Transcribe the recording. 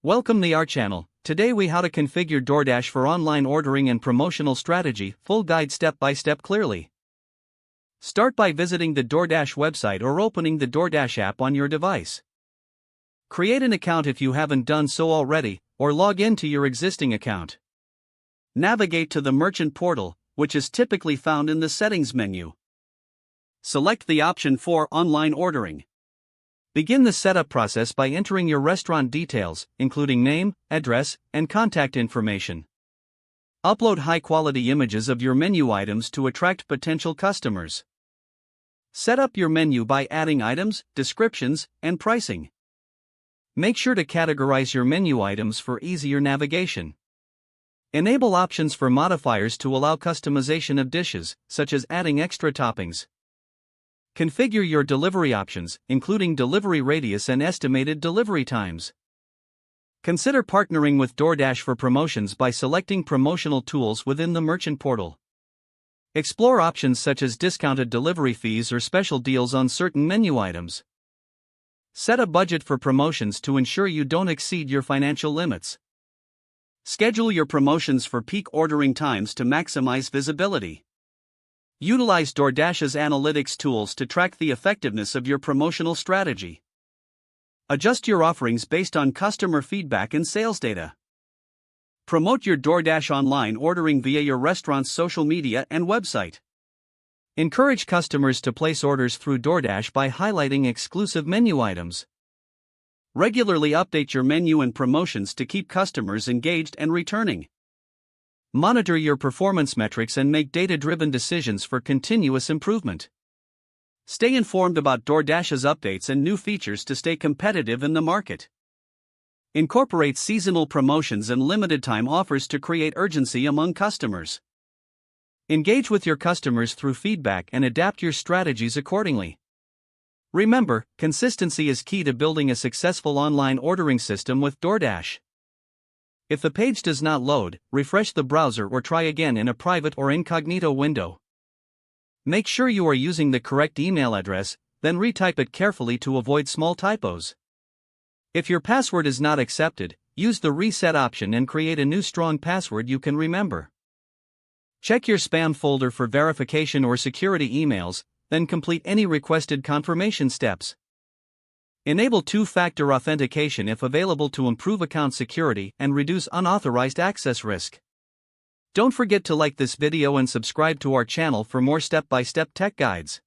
Welcome to our channel. Today we how to configure DoorDash for online ordering and promotional strategy, full guide step by step clearly. Start by visiting the DoorDash website or opening the DoorDash app on your device. Create an account if you haven't done so already, or log in to your existing account. Navigate to the merchant portal, which is typically found in the settings menu. Select the option for online ordering. Begin the setup process by entering your restaurant details, including name, address, and contact information. Upload high-quality images of your menu items to attract potential customers. Set up your menu by adding items, descriptions, and pricing. Make sure to categorize your menu items for easier navigation. Enable options for modifiers to allow customization of dishes, such as adding extra toppings. Configure your delivery options, including delivery radius and estimated delivery times. Consider partnering with DoorDash for promotions by selecting promotional tools within the merchant portal. Explore options such as discounted delivery fees or special deals on certain menu items. Set a budget for promotions to ensure you don't exceed your financial limits. Schedule your promotions for peak ordering times to maximize visibility. Utilize DoorDash's analytics tools to track the effectiveness of your promotional strategy. Adjust your offerings based on customer feedback and sales data. Promote your DoorDash online ordering via your restaurant's social media and website. Encourage customers to place orders through DoorDash by highlighting exclusive menu items. Regularly update your menu and promotions to keep customers engaged and returning. Monitor your performance metrics and make data-driven decisions for continuous improvement. Stay informed about DoorDash's updates and new features to stay competitive in the market. Incorporate seasonal promotions and limited-time offers to create urgency among customers. Engage with your customers through feedback and adapt your strategies accordingly. Remember, consistency is key to building a successful online ordering system with DoorDash. If the page does not load, refresh the browser or try again in a private or incognito window. Make sure you are using the correct email address, then retype it carefully to avoid small typos. If your password is not accepted, use the reset option and create a new strong password you can remember. Check your spam folder for verification or security emails, then complete any requested confirmation steps. Enable two-factor authentication if available to improve account security and reduce unauthorized access risk. Don't forget to like this video and subscribe to our channel for more step-by-step tech guides.